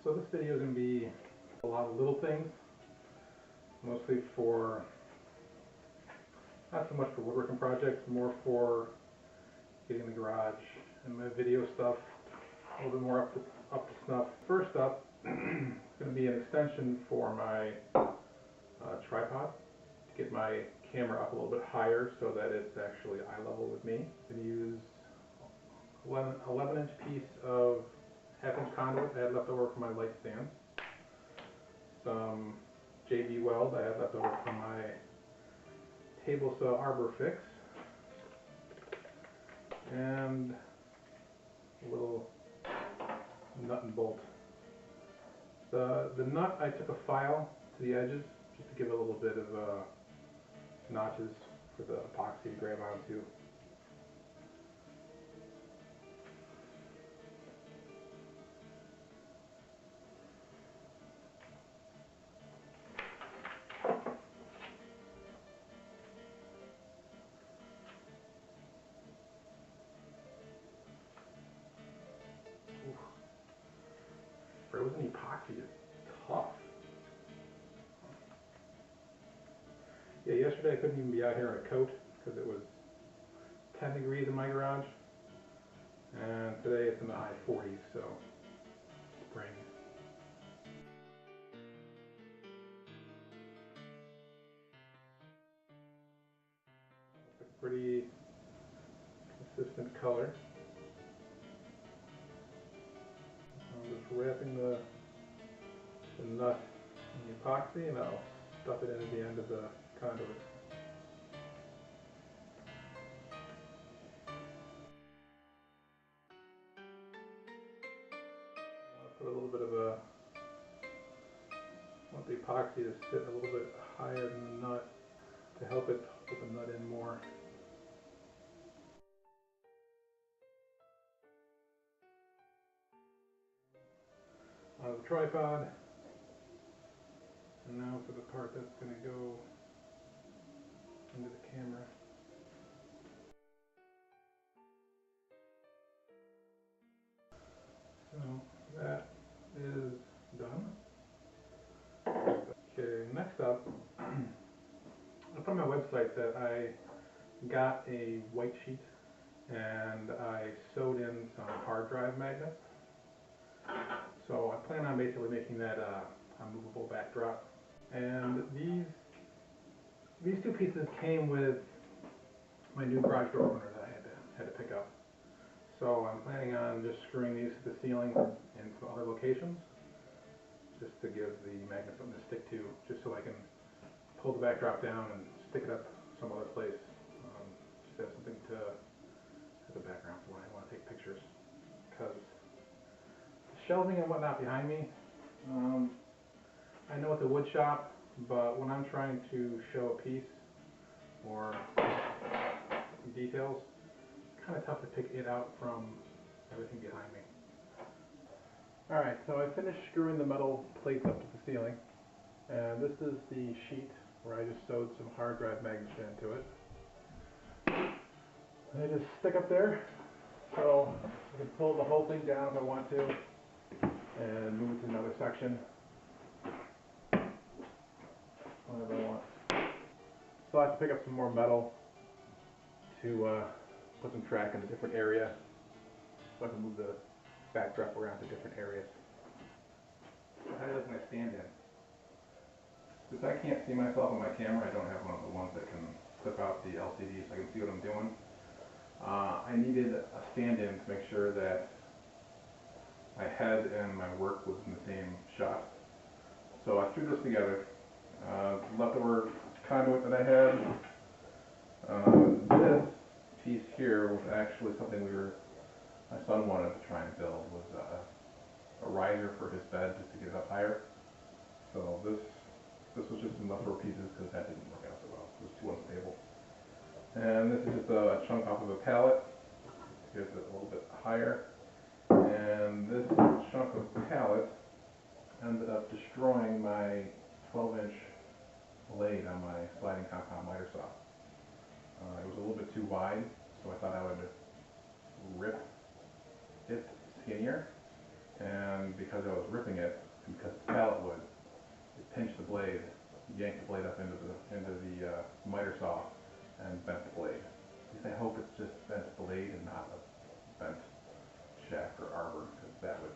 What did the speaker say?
So this video is going to be a lot of little things, mostly for, not so much for woodworking projects, more for getting the garage and my video stuff a little bit more up to snuff. First up, it's going to be an extension for my tripod to get my camera up a little bit higher so that it's actually eye level with me. I'm going to use 11-inch piece of half-inch conduit I had left over from my light stand, some JB Weld I had left over from my table saw arbor fix, and a little nut and bolt. The nut, I took a file to the edges just to give it a little bit of notches for the epoxy to grab onto. Frozen epoxy is tough. Yeah, yesterday I couldn't even be out here in a coat because it was 10 degrees in my garage, and today it's in the high 40s, so spring. It's a pretty consistent color. I'm just wrapping the nut in the epoxy, and I'll stuff it in at the end of the conduit. I'll put a little bit of want the epoxy to sit a little bit higher than the nut to help it hold the nut in more. The tripod, and now for the part that's going to go into the camera. So that is done. Okay, next up, I put on my website that I got a white sheet and I sewed in some hard drive magnets. So I plan on basically making that a movable backdrop. And these two pieces came with my new garage door opener that I had to pick up. So I'm planning on just screwing these to the ceiling in some other locations, just to give the magnet something to stick to, just so I can pull the backdrop down and stick it up some other place. Just have something to as a background for when I want to take pictures. Because shelving and whatnot behind me, I know it's a wood shop, but when I'm trying to show a piece or details, it's kind of tough to pick it out from everything behind me. Alright, so I finished screwing the metal plates up to the ceiling, and this is the sheet where I just sewed some hard drive magnets into it. And they just stick up there, so I can pull the whole thing down if I want to, and move it to another section whenever I want. So I have to pick up some more metal to put some track in a different area, so I can move the backdrop around to different areas. So how does my stand in? Since I can't see myself on my camera, I don't have one of the ones that can clip out the LCD so I can see what I'm doing. I needed a stand-in to make sure that my head and my work was in the same shot. So I threw this together. Leftover conduit that I had. This piece here was actually something my son wanted to try and build, was a riser for his bed just to get it up higher. So this was just some leftover pieces because that didn't work out so well. It was too unstable. And this is just a chunk off of a pallet to get it a little bit higher. And this chunk of pallet ended up destroying my 12-inch blade on my sliding compound miter saw. It was a little bit too wide, so I thought I would rip it skinnier and because I was ripping it, and because it's pallet wood, it pinched the blade, yanked the blade up into the miter saw, and bent the blade. At least I hope it's just bent blade and not a bent shaft or arbor, because that would